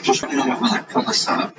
Just let me know when I pull this up.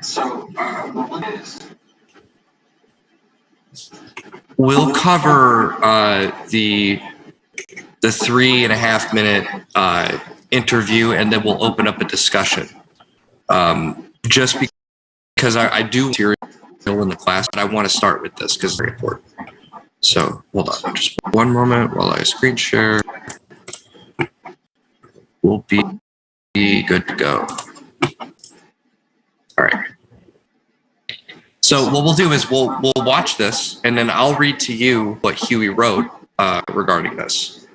So, what is? We'll cover the 3.5 minute interview, and then we'll open up a discussion. Just because I do material in the class, but I want to start with this because it's very important. So hold on, just one moment while I screen share. We'll be good to go. All right. So what we'll do is we'll watch this, and then I'll read to you what Huey wrote regarding this,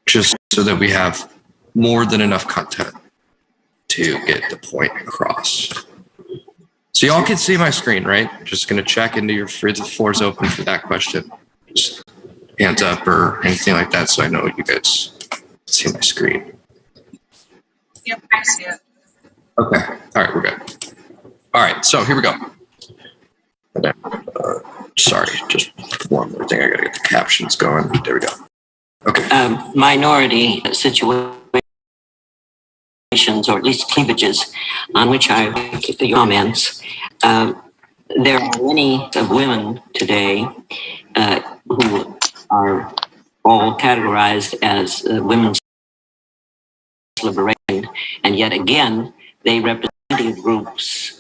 just so that we have more than enough content to get the point across. So y'all can see my screen, right? Just gonna check into your fridge. The floor's open for that question. Just hands up or anything like that, so I know you guys see my screen. Yep, I see it. Okay. All right, we're good. All right, so here we go. Sorry, just one more thing. I gotta get the captions going. There we go. Okay. Minority situations, or at least cleavages, on which I keep the comments. There are many of women today who are all categorized as women's liberation, and yet again, they represent groups,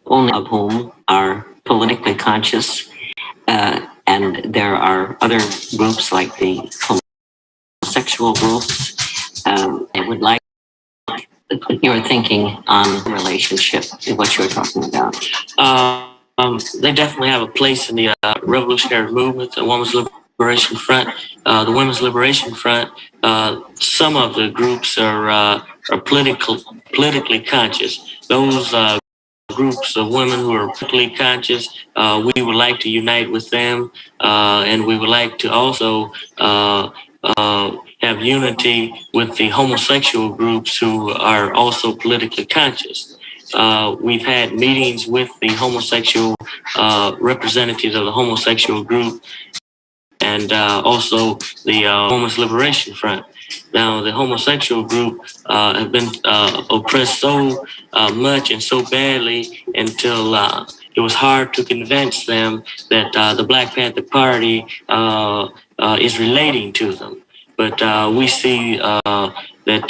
only of whom are politically conscious, and there are other groups like the homosexual groups. I would like your thinking on relationship and what you're talking about. They definitely have a place in the revolutionary movement, the Women's Liberation Front. The Women's Liberation Front, some of the groups are politically conscious. Those groups of women who are politically conscious, we would like to unite with them, and we would like to also have unity with the homosexual groups who are also politically conscious. We've had meetings with the homosexual representatives of the homosexual group and also the Women's Liberation Front. Now, the homosexual group have been oppressed so much and so badly until it was hard to convince them that the Black Panther Party is relating to them. But we see that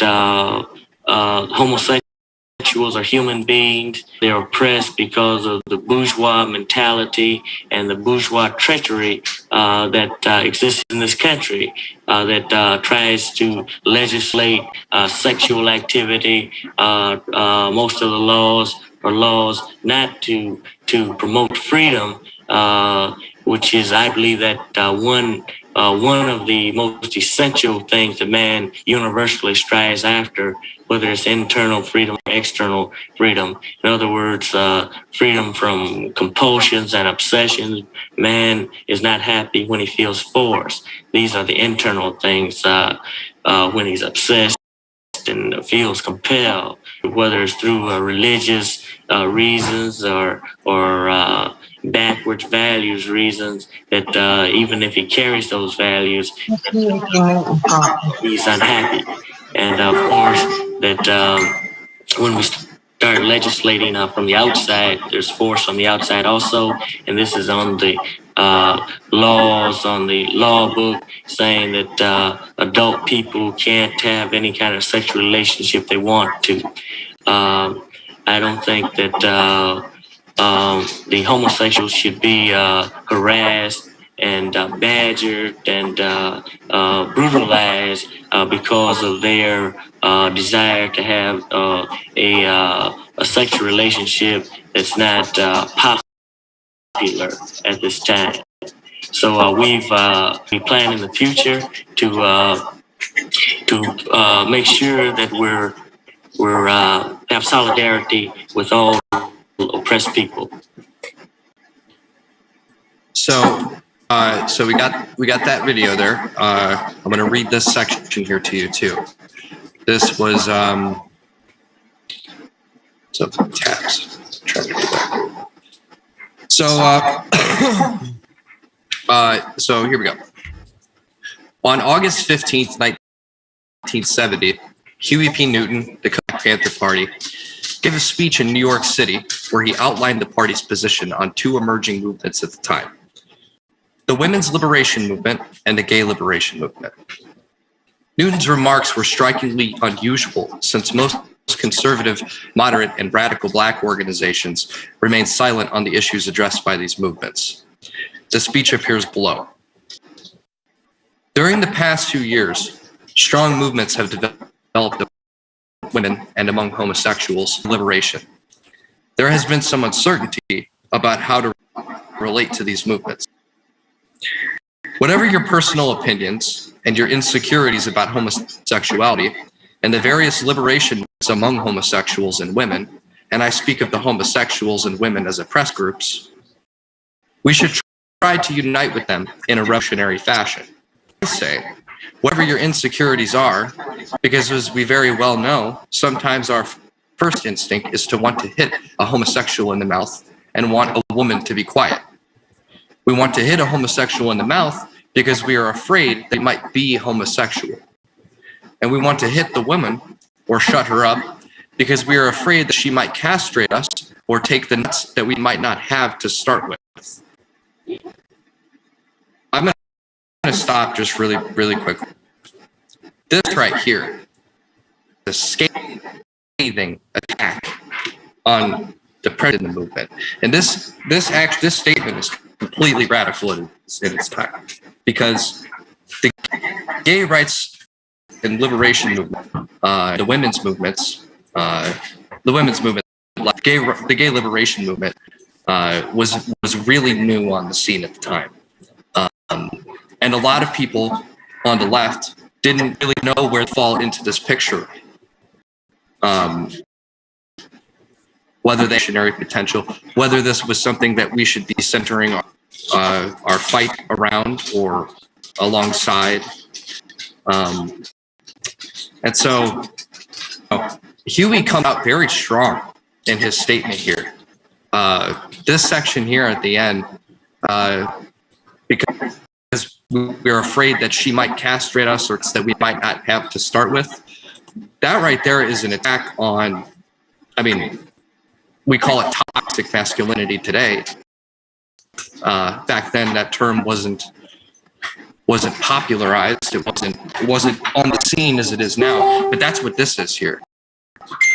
homosexuals are human beings. They're oppressed because of the bourgeois mentality and the bourgeois treachery that exists in this country that tries to legislate sexual activity. Most of the laws are laws not to promote freedom, which is, I believe, that one of the most essential things that man universally strives after, whether it's internal freedom or external freedom. In other words, freedom from compulsions and obsessions. Man is not happy when he feels forced. These are the internal things when he's obsessed and feels compelled, whether it's through religious reasons or backwards values reasons, that even if he carries those values, he's unhappy. And of course, that when we start legislating from the outside, there's force from the outside also, and this is on the laws, on the law book, saying that adult people can't have any kind of sexual relationship they want to. I don't think that the homosexuals should be harassed and badgered and brutalized because of their desire to have a sexual relationship that's not popular at this time. So we plan in the future to make sure that we're have solidarity with all oppressed people. So we got that video there. I'm going to read this section here to you too. This was so tabs. Try to do that. So here we go. On August 15th, 1970, Huey P. Newton, the Black Panther Party, gave a speech in New York City where he outlined the party's position on two emerging movements at the time: the Women's Liberation Movement and the Gay Liberation Movement. Newton's remarks were strikingly unusual, since most conservative, moderate, and radical Black organizations remain silent on the issues addressed by these movements. The speech appears below. During the past few years, strong movements have developed among women and among homosexuals liberation. There has been some uncertainty about how to relate to these movements. Whatever your personal opinions and your insecurities about homosexuality and the various liberations among homosexuals and women, and I speak of the homosexuals and women as oppressed groups, we should try to unite with them in a revolutionary fashion. I say, whatever your insecurities are, because as we very well know, sometimes our first instinct is to want to hit a homosexual in the mouth and want a woman to be quiet. We want to hit a homosexual in the mouth because we are afraid they might be homosexual. And we want to hit the woman or shut her up because we are afraid that she might castrate us or take the nuts that we might not have to start with. I'm going to stop just really quickly. This right here, the scathing attack on the president in the movement. And this statement is completely radical in its time, because the gay rights and liberation movement, the women's movement, the gay liberation movement was really new on the scene at the time. And a lot of people on the left didn't really know where to fall into this picture. Whether they missionary potential, whether this was something that we should be centering our fight around or alongside. And so Huey comes out very strong in his statement here. This section here at the end, because we're afraid that she might castrate us or that we might not have to start with, that right there is an attack on, I mean, we call it toxic masculinity today. Back then, that term wasn't popularized. It wasn't on the scene as it is now. But that's what this is here.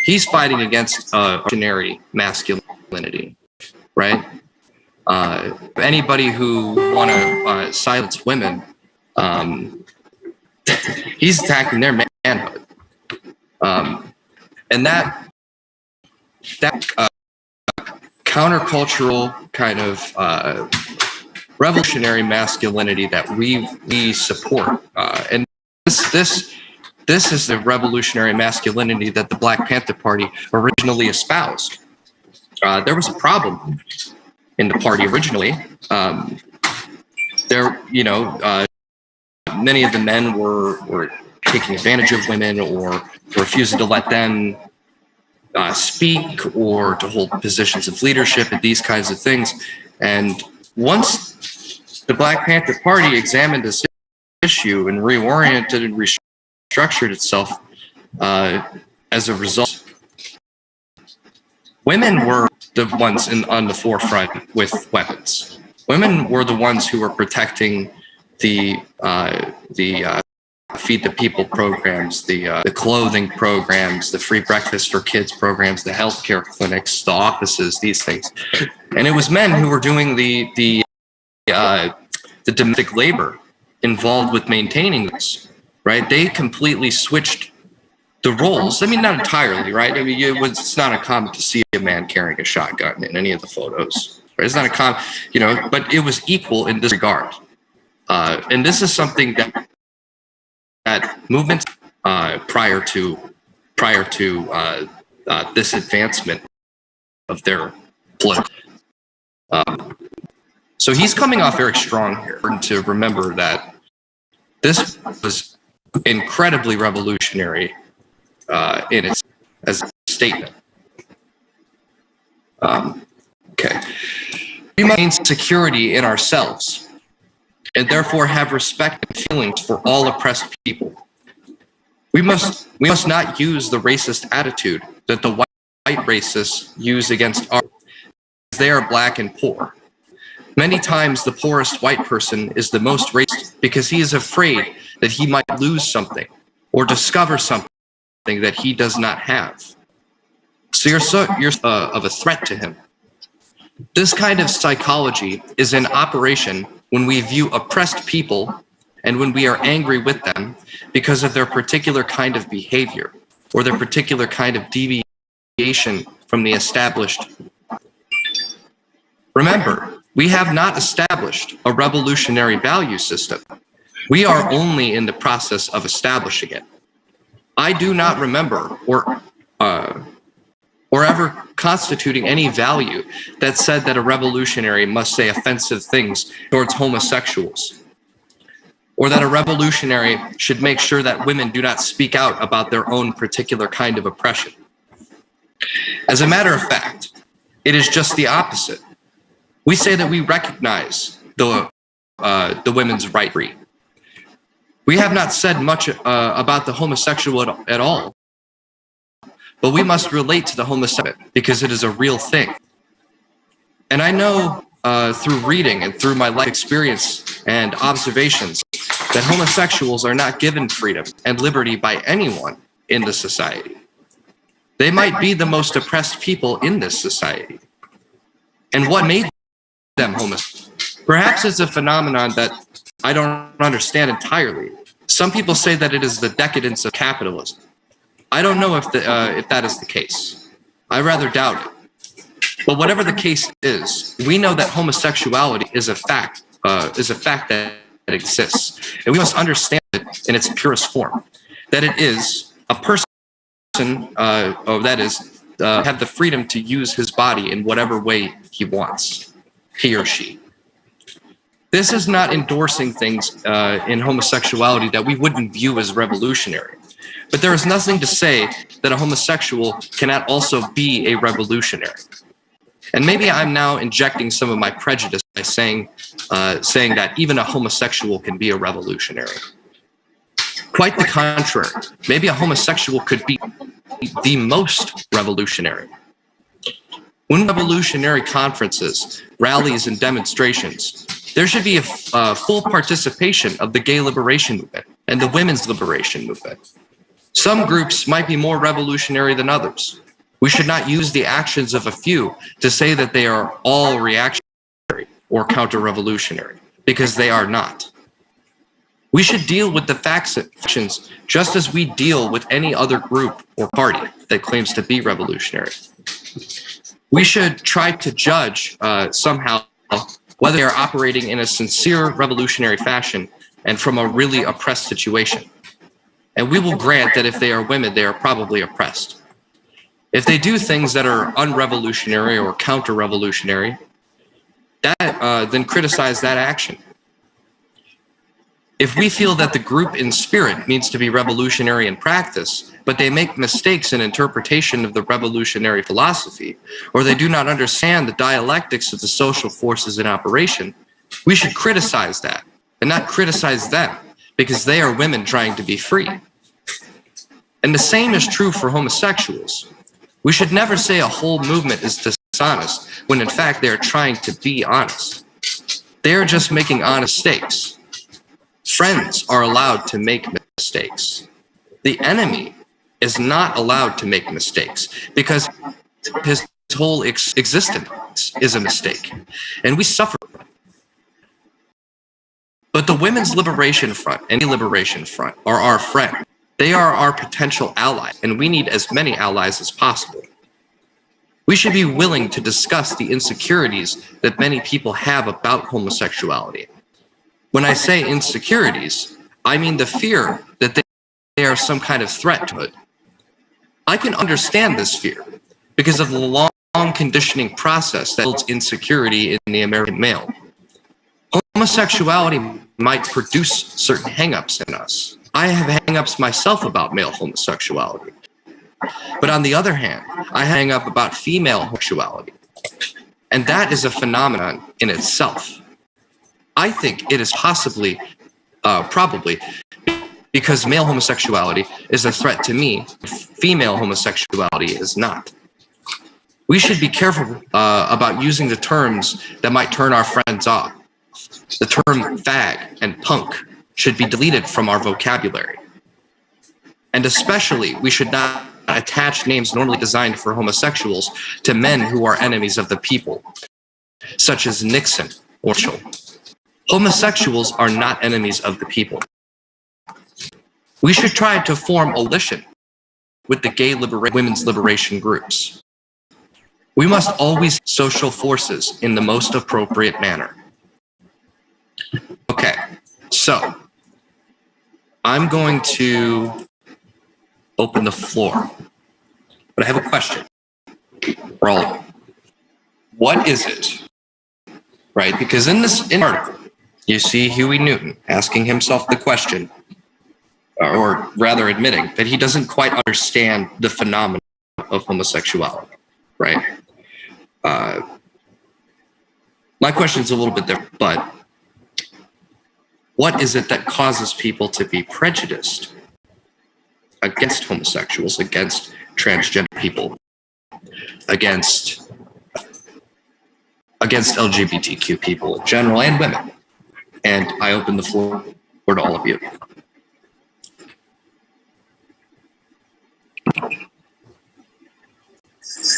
He's fighting against ordinary masculinity, right? Anybody who want to silence women, he's attacking their manhood, and that countercultural kind of revolutionary masculinity that we support, and this is the revolutionary masculinity that the Black Panther Party originally espoused. There was a problem in the party originally. Many of the men were taking advantage of women or refusing to let them speak or to hold positions of leadership and these kinds of things. And once the Black Panther Party examined this issue and reoriented and restructured itself as a result, women were the ones on the forefront with weapons. Women were the ones who were protecting the Feed the People programs, the clothing programs, the free breakfast for kids programs, the healthcare clinics, the offices, these things. And it was men who were doing the domestic labor involved with maintaining this, right? They completely switched the roles. I mean, not entirely, right? I mean, it's not uncommon to see a man carrying a shotgun in any of the photos. Right? It's not uncommon, but it was equal in this regard. And this is something that movements prior to this advancement of their political. So he's coming off very strong here. To remember that this was incredibly revolutionary in its as a statement. Okay, we maintain security in ourselves, and therefore have respect and feelings for all oppressed people. We must not use the racist attitude that the white racists use against our, they are Black and poor. Many times the poorest white person is the most racist because he is afraid that he might lose something or discover something that he does not have. So you're of a threat to him. This kind of psychology is in operation when we view oppressed people and when we are angry with them because of their particular kind of behavior or their particular kind of deviation from the established. Remember, we have not established a revolutionary value system. We are only in the process of establishing it. I do not remember or ever constituting any value that said that a revolutionary must say offensive things towards homosexuals, or that a revolutionary should make sure that women do not speak out about their own particular kind of oppression. As a matter of fact, it is just the opposite. We say that we recognize the women's right. We have not said much about the homosexual at all, but we must relate to the homosexual because it is a real thing. And I know through reading and through my life experience and observations that homosexuals are not given freedom and liberty by anyone in the society. They might be the most oppressed people in this society. And what made them homeless? Perhaps it's a phenomenon that I don't understand entirely. Some people say that it is the decadence of capitalism. I don't know if that is the case. I rather doubt it. But whatever the case is, we know that homosexuality is a fact that exists. And we must understand it in its purest form. That it is a person, have the freedom to use his body in whatever way he wants, he or she. This is not endorsing things in homosexuality that we wouldn't view as revolutionary. But there is nothing to say that a homosexual cannot also be a revolutionary. And maybe I'm now injecting some of my prejudice by saying that even a homosexual can be a revolutionary. Quite the contrary. Maybe a homosexual could be the most revolutionary. When revolutionary conferences, rallies, and demonstrations, there should be a full participation of the gay liberation movement and the women's liberation movement. Some groups might be more revolutionary than others. We should not use the actions of a few to say that they are all reactionary or counter-revolutionary, because they are not. We should deal with the factions just as we deal with any other group or party that claims to be revolutionary. We should try to judge somehow whether they are operating in a sincere revolutionary fashion and from a really oppressed situation. And we will grant that if they are women, they are probably oppressed. If they do things that are unrevolutionary or counter-revolutionary, then criticize that action. If we feel that the group in spirit needs to be revolutionary in practice, but they make mistakes in interpretation of the revolutionary philosophy, or they do not understand the dialectics of the social forces in operation, we should criticize that and not criticize them because they are women trying to be free. And the same is true for homosexuals. We should never say a whole movement is dishonest when in fact they are trying to be honest. They are just making honest mistakes. Friends are allowed to make mistakes. The enemy is not allowed to make mistakes because his whole existence is a mistake, and we suffer. But the Women's Liberation Front and the Liberation Front are our friend. They are our potential allies, and we need as many allies as possible. We should be willing to discuss the insecurities that many people have about homosexuality. When I say insecurities, I mean the fear that they are some kind of threat to it. I can understand this fear because of the long conditioning process that builds insecurity in the American male. Homosexuality might produce certain hang-ups in us. I have hang-ups myself about male homosexuality. But on the other hand, I hang up about female homosexuality. And that is a phenomenon in itself. I think it is probably, because male homosexuality is a threat to me, female homosexuality is not. We should be careful about using the terms that might turn our friends off. The term fag and punk should be deleted from our vocabulary. And especially, we should not attach names normally designed for homosexuals to men who are enemies of the people, such as Nixon or Churchill. Homosexuals are not enemies of the people. We should try to form a coalition with the gay women's liberation groups. We must always use social forces in the most appropriate manner. Okay, so I'm going to open the floor, but I have a question for all of you. What is it, right? Because in this article, you see Huey Newton asking himself the question, or rather admitting that he doesn't quite understand the phenomenon of homosexuality, right? My question's a little bit different, but what is it that causes people to be prejudiced against homosexuals, against transgender people, against LGBTQ people in general and women? And I open the floor to all of you.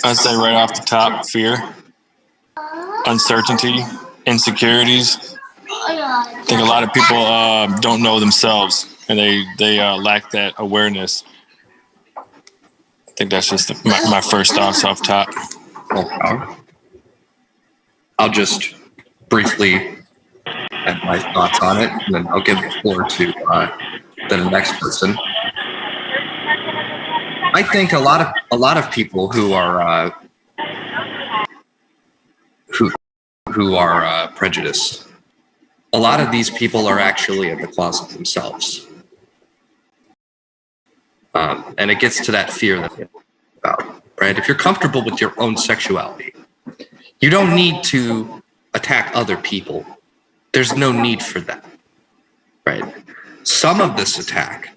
I'd say right off the top, fear, uncertainty, insecurities. I think a lot of people don't know themselves, and they lack that awareness. I think that's just my first thoughts off top. I'll just briefly add my thoughts on it, and then I'll give the floor to the next person. I think a lot of people who are prejudiced, a lot of these people are actually in the closet themselves, and it gets to that fear that you're about, right? If you're comfortable with your own sexuality, you don't need to attack other people. There's no need for that, right? Some of this attack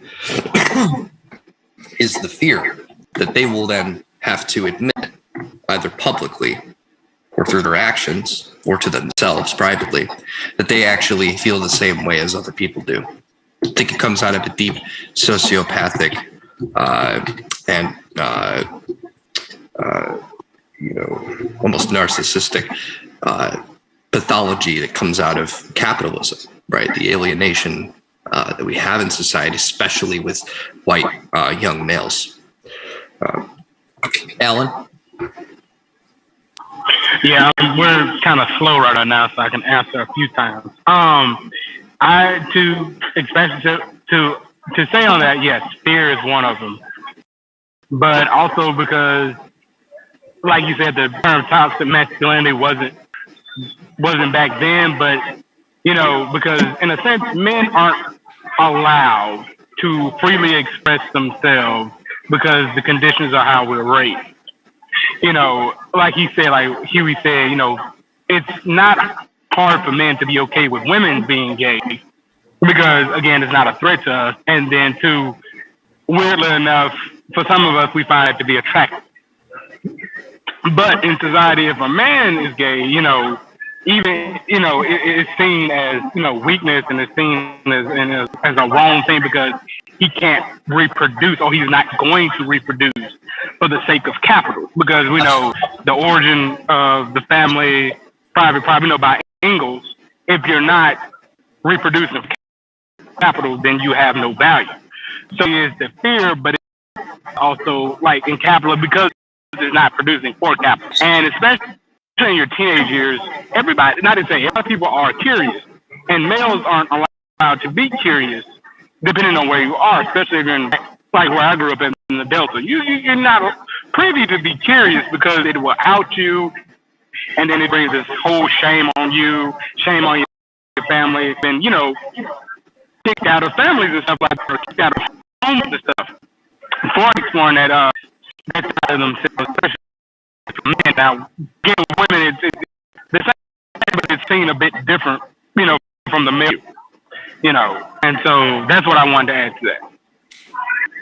is the fear that they will then have to admit, either publicly or through their actions or to themselves privately, that they actually feel the same way as other people do. I think it comes out of a deep sociopathic and almost narcissistic pathology that comes out of capitalism, right? The alienation that we have in society, especially with white young males. Alan? Yeah, we're kind of slow right now, so I can answer a few times. To say on that, yes, fear is one of them, but also because, like you said, the term toxic masculinity wasn't back then, but because in a sense, men aren't allowed to freely express themselves because the conditions are how we're raised. Like he said, like Huey said, it's not hard for men to be okay with women being gay because, again, it's not a threat to us. And then, two, weirdly enough, for some of us, we find it to be attractive. But in society, if a man is gay, it's seen as, weakness, and it's seen as a wrong thing because he can't reproduce, or he's not going to reproduce for the sake of capital. Because we know the origin of the family, probably by Engels, if you're not reproducing capital, then you have no value. So it's the fear, but it's also like in capital because it's not producing for capital. And especially in your teenage years, everybody, not to say, a lot of people are curious, and males aren't allowed to be curious, depending on where you are, especially if you're in, like where I grew up in the Delta. You're not privy to be curious because it will out you, and then it brings this whole shame on you, shame on your family, and kicked out of families and stuff like that, or kicked out of homes and stuff. Before exploring that side of themselves, especially for men. Now, again, with women, it's the same, but it's seen a bit different, from the male, and so that's what I wanted to add to that.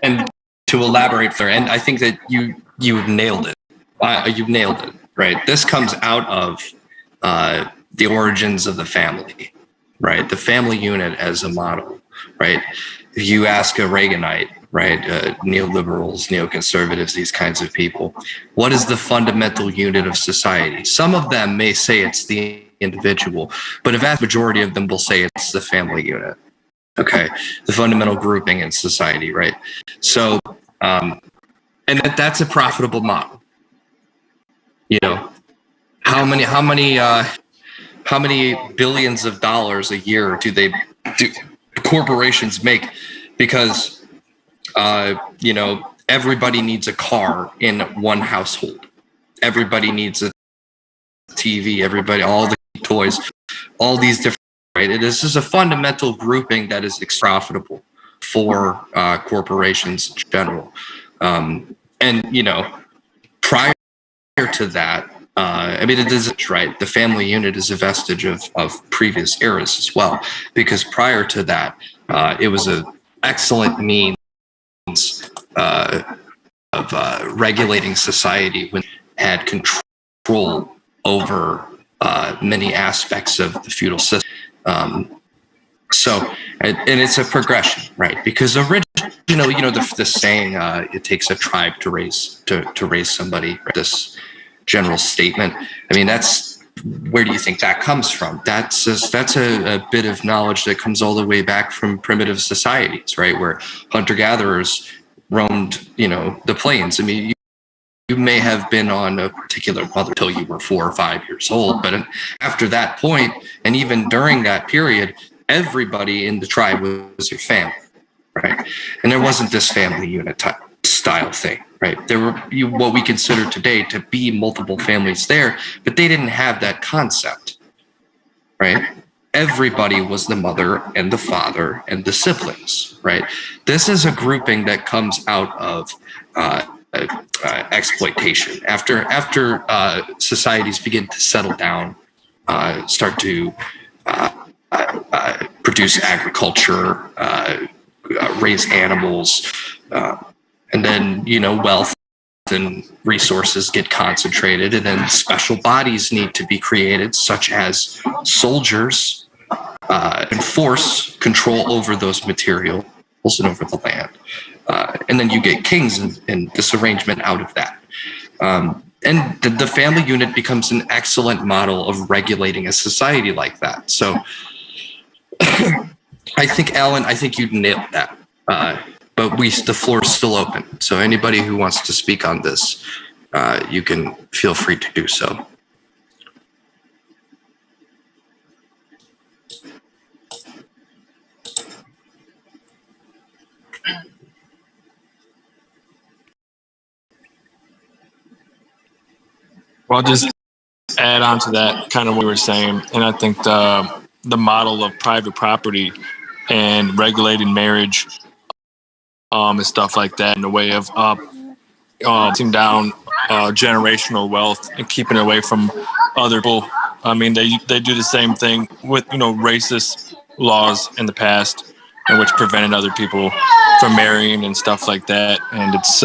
And to elaborate further, and I think that you've nailed it. You've nailed it, right? This comes out of the origins of the family, right? The family unit as a model, right? If you ask a Reaganite, right, neoliberals, neoconservatives, these kinds of people, what is the fundamental unit of society? Some of them may say it's the individual, but a vast majority of them will say it's the family unit. Okay, the fundamental grouping in society, right? So, and that's a profitable model. How many billions of dollars a year do corporations make? Because everybody needs a car in one household. Everybody needs a TV. All the toys, all these different. Right. This is a fundamental grouping that is profitable for corporations in general. And prior to that, it is right. The family unit is a vestige of previous eras as well, because prior to that, it was an excellent means of regulating society when it had control over many aspects of the feudal system. And it's a progression, right? Because the saying, it takes a tribe to raise somebody, right? This general statement. I mean, where do you think that comes from? That's a bit of knowledge that comes all the way back from primitive societies, right? Where hunter-gatherers roamed, the plains. I mean, you may have been on a particular mother till you were 4 or 5 years old, but after that point, and even during that period, everybody in the tribe was your family, right? And there wasn't this family unit type style thing, right? There were what we consider today to be multiple families there, but they didn't have that concept, right? Everybody was the mother and the father and the siblings, right? This is a grouping that comes out of exploitation. After societies begin to settle down, start to produce agriculture, raise animals, and then wealth and resources get concentrated, and then special bodies need to be created, such as soldiers, enforce control over those materials and over the land. And then you get kings and this arrangement out of that. And the family unit becomes an excellent model of regulating a society like that. So I think, Alan, you nailed that. But the floor is still open. So anybody who wants to speak on this, you can feel free to do so. Well, I'll just add on to that, kind of what we were saying, and I think the model of private property and regulating marriage and stuff like that in the way of cutting down generational wealth and keeping it away from other people. I mean, they do the same thing with racist laws in the past, in which prevented other people from marrying and stuff like that. And it's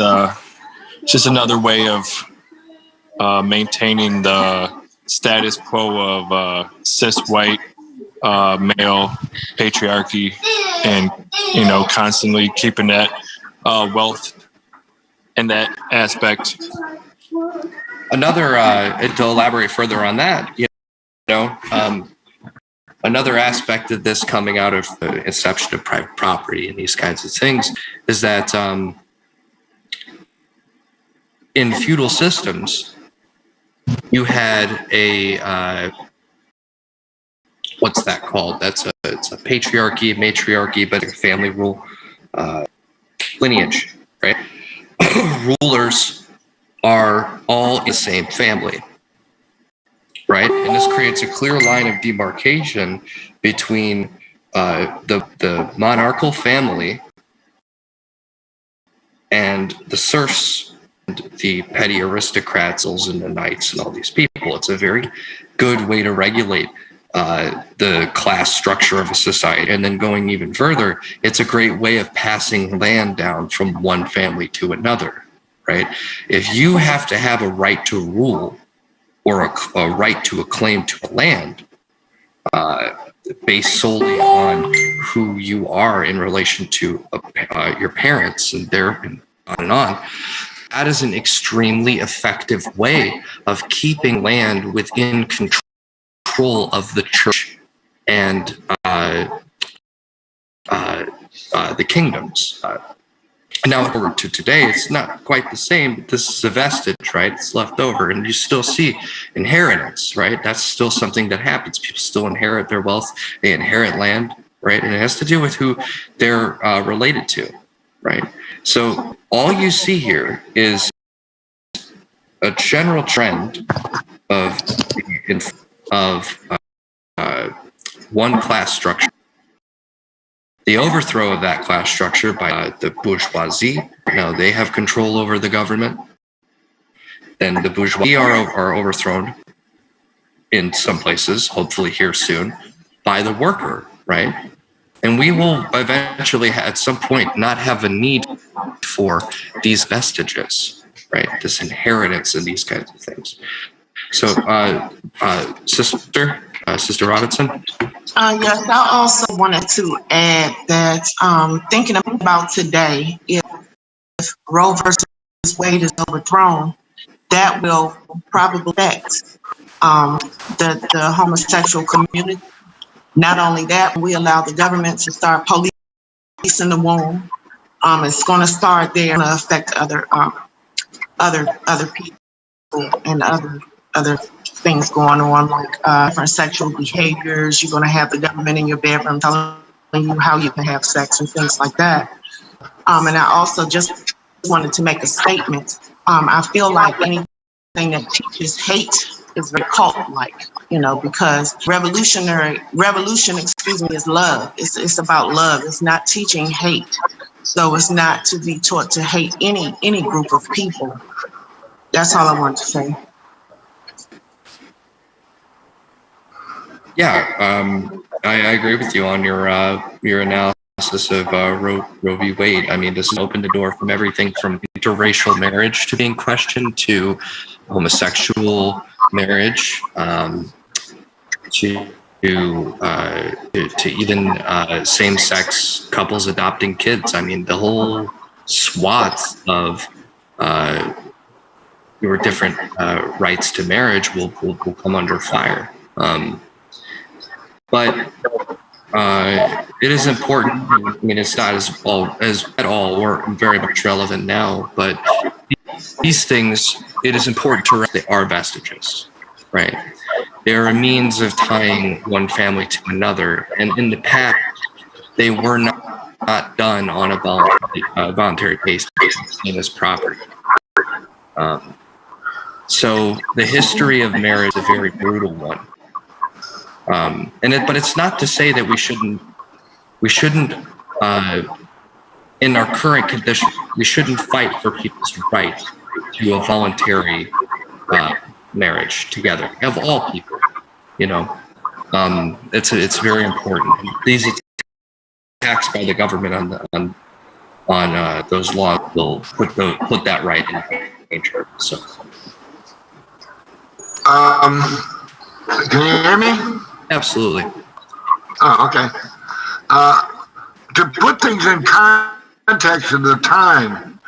just another way of maintaining the status quo of cis white male patriarchy, and constantly keeping that wealth and that aspect. Another to elaborate further on that, another aspect of this coming out of the inception of private property and these kinds of things is that in feudal systems, you had a what's that called? It's a patriarchy, matriarchy, but a family rule lineage, right? Rulers are all in the same family, right? And this creates a clear line of demarcation between the monarchical family and the serfs, and the petty aristocrats and the knights and all these people. It's a very good way to regulate the class structure of a society. And then going even further, it's a great way of passing land down from one family to another, right? If you have to have a right to rule or a right to a claim to a land based solely on who you are in relation to your parents and on and on, that is an extremely effective way of keeping land within control of the church and the kingdoms. Now, over to today, it's not quite the same, but this is a vestige, right? It's left over, and you still see inheritance, right? That's still something that happens. People still inherit their wealth. They inherit land, right? And it has to do with who they're related to, right? So all you see here is a general trend of one class structure. The overthrow of that class structure by the bourgeoisie. Now they have control over the government. Then the bourgeoisie are overthrown in some places, hopefully here soon, by the worker, right? And we will eventually, at some point, not have a need for these vestiges, right? This inheritance and these kinds of things. So, Sister Robinson? Yes, I also wanted to add that thinking about today, if Roe versus Wade is overthrown, that will probably affect the homosexual community. Not only that, we allow the government to start policing the womb. It's going to start there and affect other people and other things going on, like different sexual behaviors. You're going to have the government in your bedroom telling you how you can have sex and things like that. And I also just wanted to make a statement. I feel like anything that teaches hate is very cult-like, because revolution, is love. It's about love. It's not teaching hate. So it's not to be taught to hate any group of people. That's all I want to say. Yeah, I agree with you on your analysis of Roe v. Wade. I mean, this opened the door from everything from interracial marriage to being questioned to homosexual marriage, to even same-sex couples adopting kids. I mean, the whole swath of your different rights to marriage will come under fire. But it is important. I mean, it's not as at all or very much relevant now. But these things, it is important to recognize they are vestiges, right? They are a means of tying one family to another, and in the past, they were not done on a voluntary basis, seen as property. So the history of marriage is a very brutal one. But it's not to say that we shouldn't, in our current condition, we shouldn't fight for people's right to a voluntary marriage together of all people. It's very important. These attacks by the government on those laws will put that right in danger. So, can you hear me? Absolutely. Oh, okay. To put things in context of the time,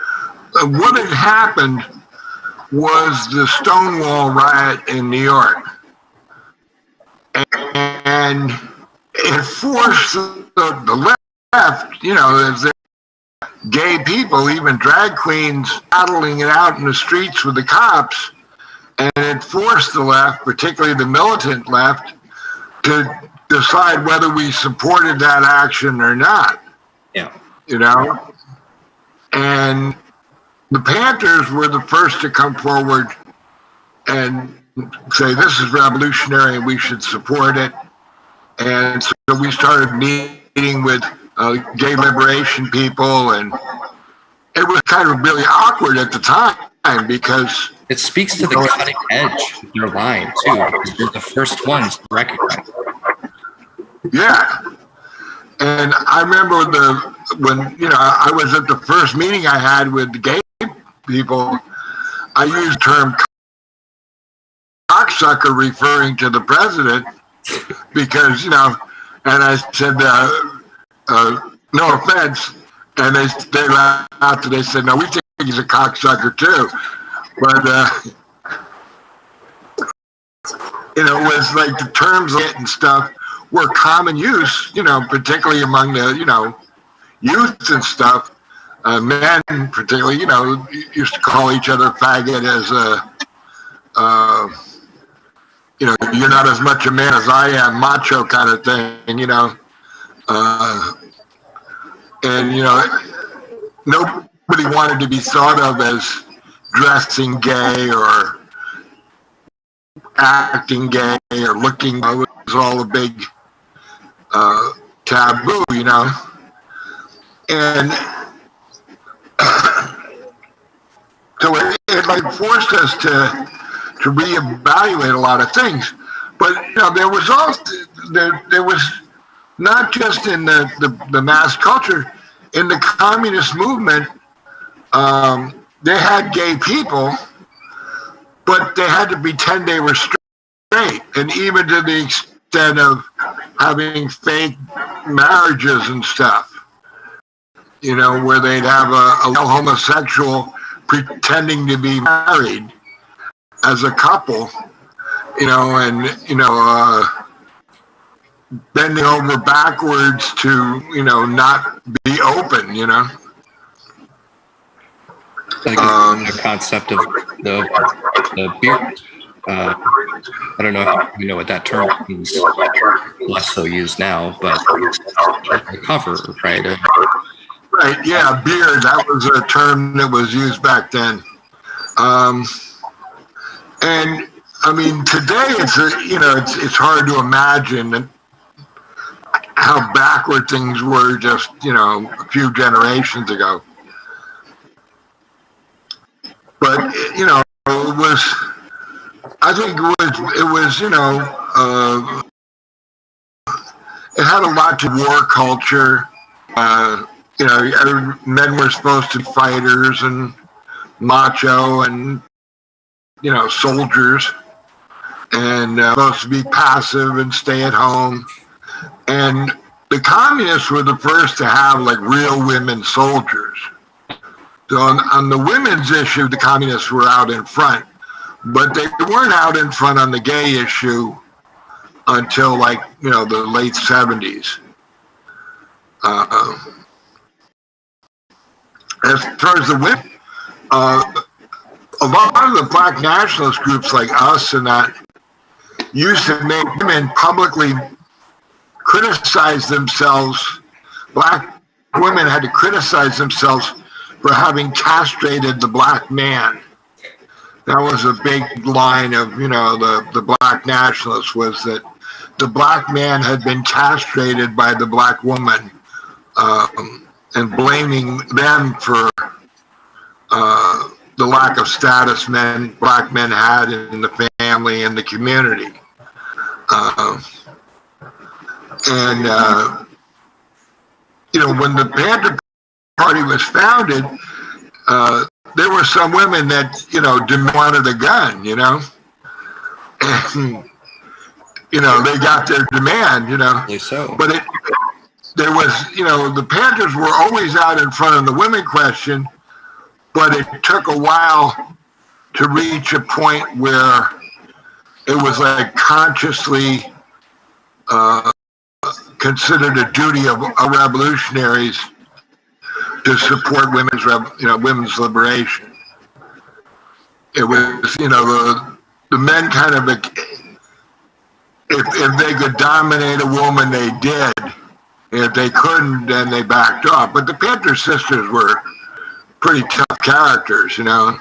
what had happened was the Stonewall riot in New York. And it forced the left, as gay people, even drag queens, battling it out in the streets with the cops. And it forced the left, particularly the militant left, to decide whether we supported that action or not. Yeah. And the Panthers were the first to come forward and say, this is revolutionary and we should support it. And so we started meeting with gay liberation people, and it was kind of really awkward at the time because it speaks to the cutting edge of your line too, because you're the first ones to recognize it. Yeah. And I remember when I was at the first meeting I had with the gay people, I used the term cocksucker referring to the president because, and I said, no offense. And they laughed and they said, no, we think he's a cocksucker too. But, it was like the terms and stuff were common use, particularly among the, youth and stuff. Men, particularly, used to call each other faggot as you're not as much a man as I am, macho kind of thing, and, nobody wanted to be thought of as dressing gay or acting gay or looking. It was all a big taboo, and so it like forced us to reevaluate a lot of things. But there was also there was not just in the mass culture, in the communist movement. They had gay people, but they had to pretend they were straight, and even to the extent of having fake marriages and stuff. You know, where they'd have a homosexual pretending to be married as a couple, you know, and, you know, bending over backwards to, you know, not be open, you know. Like the concept of the beard. I don't know if you know what that term means. Less so used now, but the cover, right? Right, yeah, beard. That was a term that was used back then. And I mean, today it's hard to imagine how backward things were just, you know, a few generations ago. But, you know, I think it was, you know, it had a lot to war culture. You know, men were supposed to be fighters and macho and, you know, soldiers, and supposed to be passive and stay at home. And the communists were the first to have like real women soldiers. So on the women's issue, the communists were out in front, but they weren't out in front on the gay issue until like, you know, the late 70s. As far as the women, a lot of the black nationalist groups like us and that used to make women publicly criticize themselves. Black women had to criticize themselves for having castrated the black man. That was a big line of, you know, the black nationalists, was that the black man had been castrated by the black woman, and blaming them for the lack of status black men had in the family and the community. You know, when the Panther Party was founded, there were some women that, you know, wanted a gun, you know, and, you know, they got their demand, you know, So. but there was, you know, the Panthers were always out in front of the women question, but it took a while to reach a point where it was like consciously considered a duty of revolutionaries to support women's liberation. It was, you know, the men kind of, if they could dominate a woman, they did. If they couldn't, then they backed off. But the Panther sisters were pretty tough characters, you know.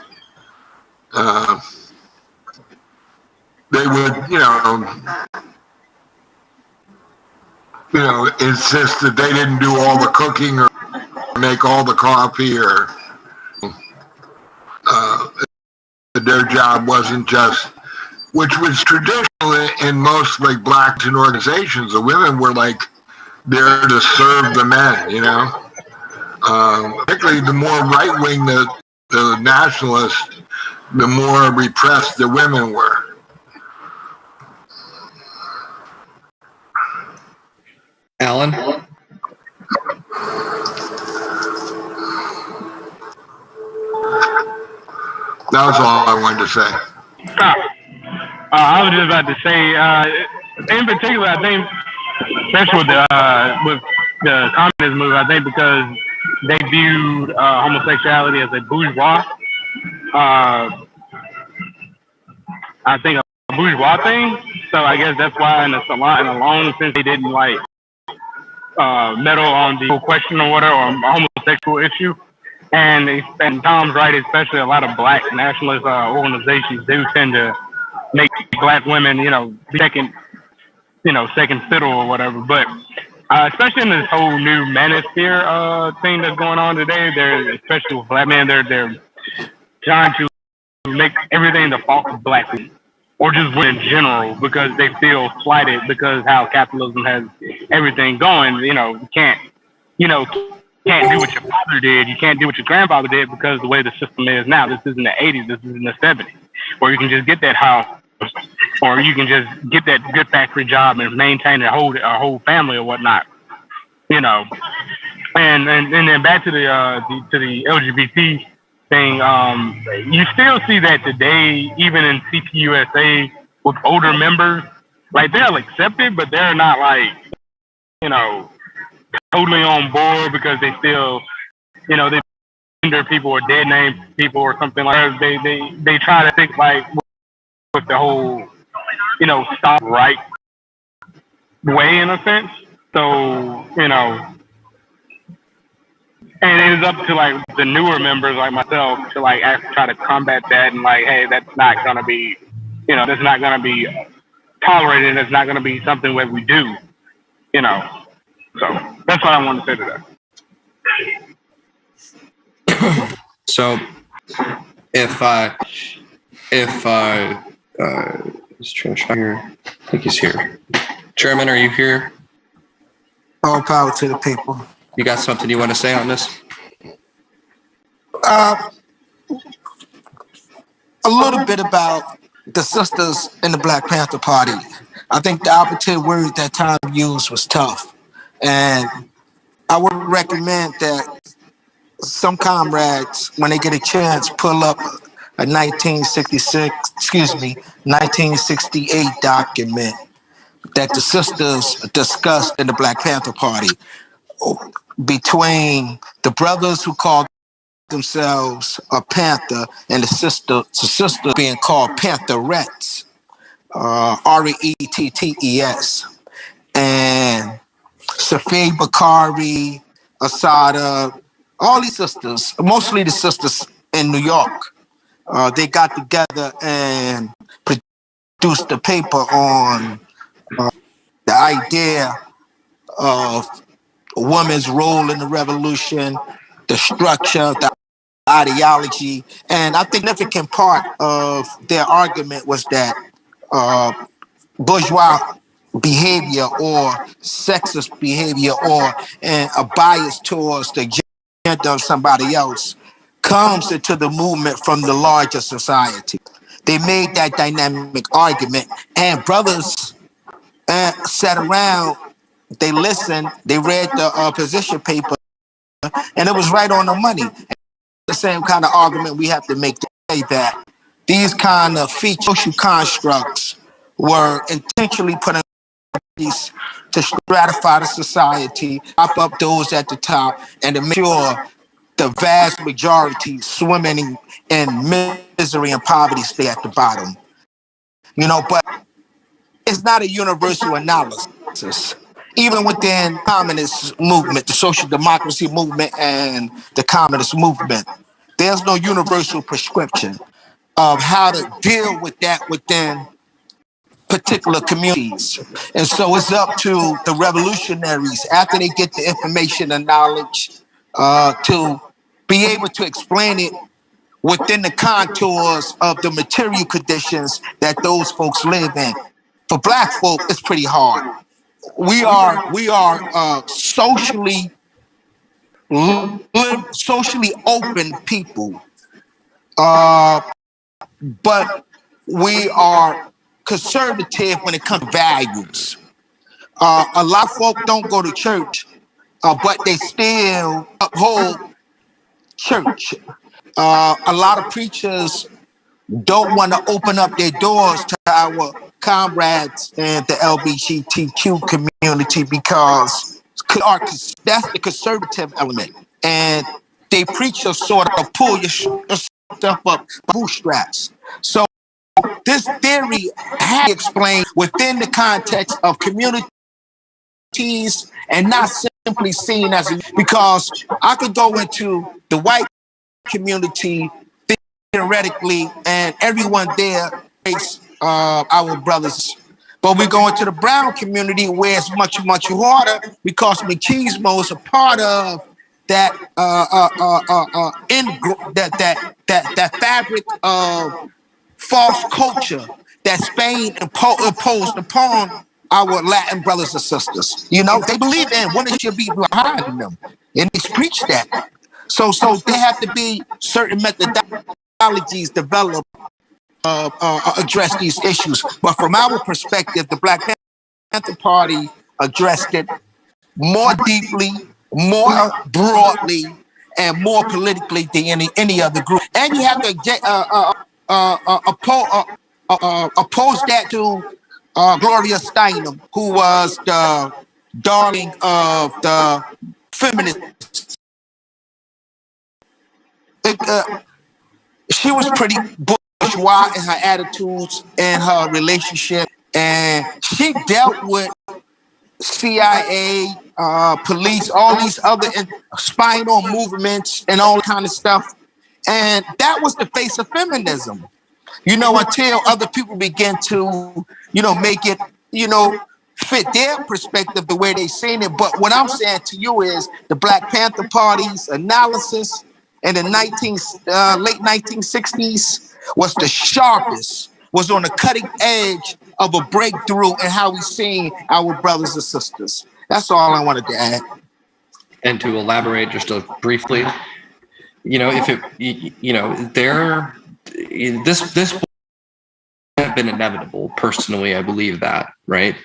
They would, you know, insist that they didn't do all the cooking or make all the coffee, or their job wasn't just, which was traditional in most like blacks and organizations. The women were like there to serve the men, you know. Particularly the more right wing the nationalists, the more repressed the women were. Alan? That was all I wanted to say. I was just about to say, in particular, I think, especially with the communist movement, I think because they viewed homosexuality as a bourgeois, I think a bourgeois thing. So I guess that's why in a long sense they didn't like meddle on the question or whatever, or homosexual issue. And Tom's right, especially a lot of black nationalist organizations do tend to make black women, you know, second fiddle or whatever. But especially in this whole new manosphere thing that's going on today, especially with black men, they're trying to make everything the fault of black people, or just women in general, because they feel slighted because how capitalism has everything going. You know, you can't do what your father did. You can't do what your grandfather did because the way the system is now. This isn't the 80s. This is in the 70s, where you can just get that house or you can just get that good factory job and maintain a whole family or whatnot. You know, and then back to the LGBT thing. You still see that today, even in CPUSA with older members. Like they'll accept it, but they're not like, you know, totally on board because they still, you know, they gender people or dead name people or something like that. They try to think like with the whole, you know, stop right way in a sense. So, you know, and it is up to like the newer members like myself to like actually try to combat that and like, hey, that's not gonna be, you know, that's not gonna be tolerated. That's not gonna be something that we do, you know. So that's what I want to say to that. So if I just trying to here, I think he's here. Chairman, are you here? All power to the people. You got something you want to say on this? A little bit about the sisters in the Black Panther Party. I think the operative word that time used was tough. And I would recommend that some comrades, when they get a chance, pull up a 1968 document that the sisters discussed in the Black Panther Party between the brothers who called themselves a Panther and the sister being called Pantherettes, Retts, and Safi Bakari, Asada, all these sisters, mostly the sisters in New York, they got together and produced a paper on the idea of a woman's role in the revolution, the structure, the ideology, and I think a significant part of their argument was that bourgeois behavior or sexist behavior or a bias towards the gender of somebody else comes into the movement from the larger society. They made that dynamic argument, and brothers sat around, they listened, they read the position paper, and it was right on the money. The same kind of argument we have to make today, that these kind of social constructs were intentionally put in place to stratify the society, prop up those at the top, and to make sure the vast majority swimming in misery and poverty stay at the bottom. You know, but it's not a universal analysis. Even within the communist movement, the social democracy movement and the communist movement, there's no universal prescription of how to deal with that within particular communities. And so it's up to the revolutionaries, after they get the information and knowledge, to be able to explain it within the contours of the material conditions that those folks live in. For Black folk, it's pretty hard. We are socially open people, but we are conservative when it comes to values. A lot of folk don't go to church, but they still uphold church. A lot of preachers don't want to open up their doors to our comrades in the LGBTQ community because that's the conservative element. And they preach a sort of pull yourself up by bootstraps. So this theory has to explain within the context of communities and not simply seen as because I could go into the white community theoretically and everyone there is our brothers. But we go into the brown community where it's much, much harder because machismo is a part of that that fabric of false culture that Spain imposed upon our Latin brothers and sisters. You know, they believe in women should be behind them, and they preach that. So there have to be certain methodologies developed address these issues. But from our perspective, the Black Panther Party addressed it more deeply, more broadly, and more politically than any other group. And you have to oppose that to Gloria Steinem, who was the darling of the feminists. She was pretty bourgeois in her attitudes and her relationship, and she dealt with CIA, police, all these other spying on movements and all kind of stuff. And that was the face of feminism, until other people begin to, make it, fit their perspective the way they seen it. But what I'm saying to you is the Black Panther Party's analysis in the late 1960s was the sharpest, was on the cutting edge of a breakthrough in how we seen our brothers and sisters. That's all I wanted to add. And to elaborate just briefly, if it, this would have been inevitable. Personally, I believe that, right?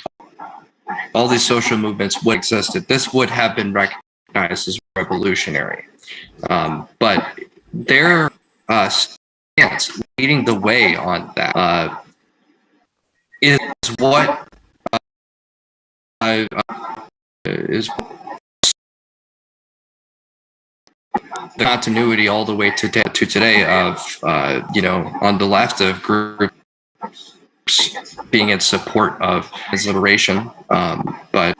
All these social movements would existed. This would have been recognized as revolutionary. But their stance leading the way on that is what is the continuity all the way to today of on the left of groups being in support of his liberation, but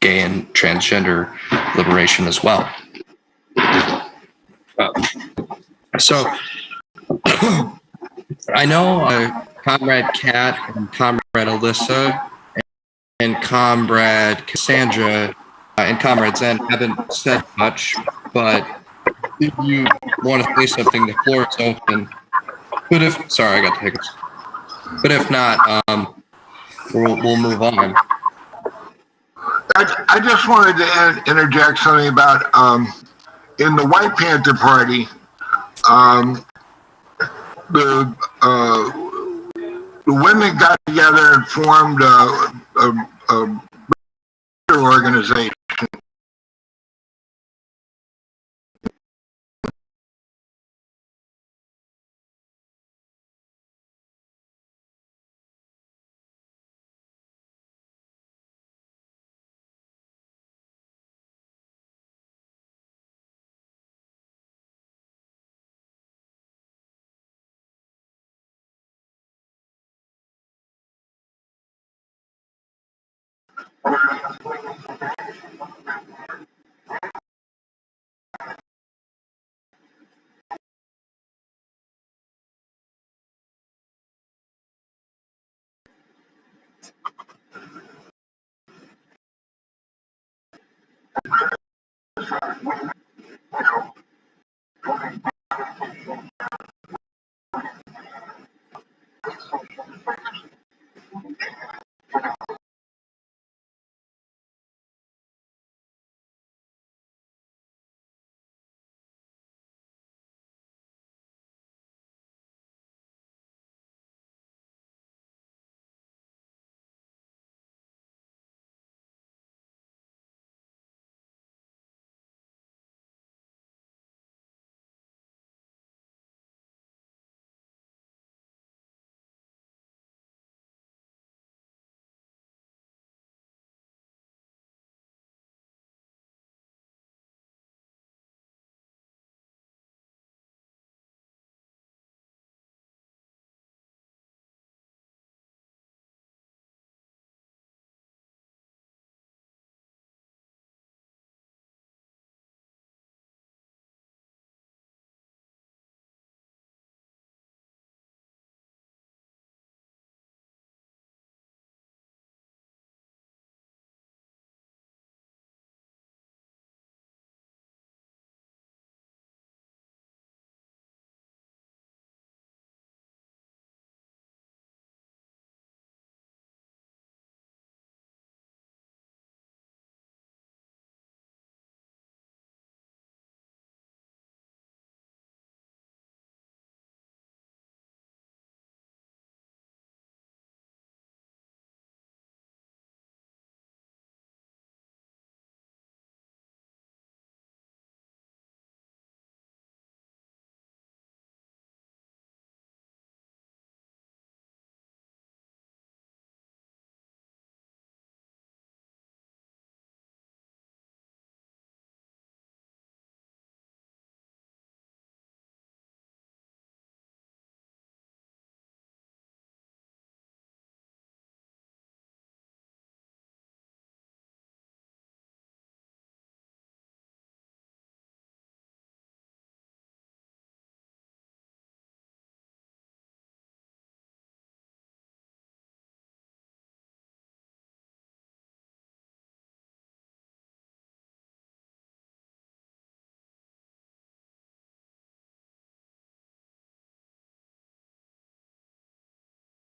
gay and transgender liberation as well. So I know Comrade Kat and Comrade Alyssa and Comrade Cassandra and Comrade Zen haven't said much, but if you want to say something, the floor is open. But sorry, I got the hiccups. But if not, we'll move on. I just wanted to interject something about in the White Panther Party, the women got together and formed a organization.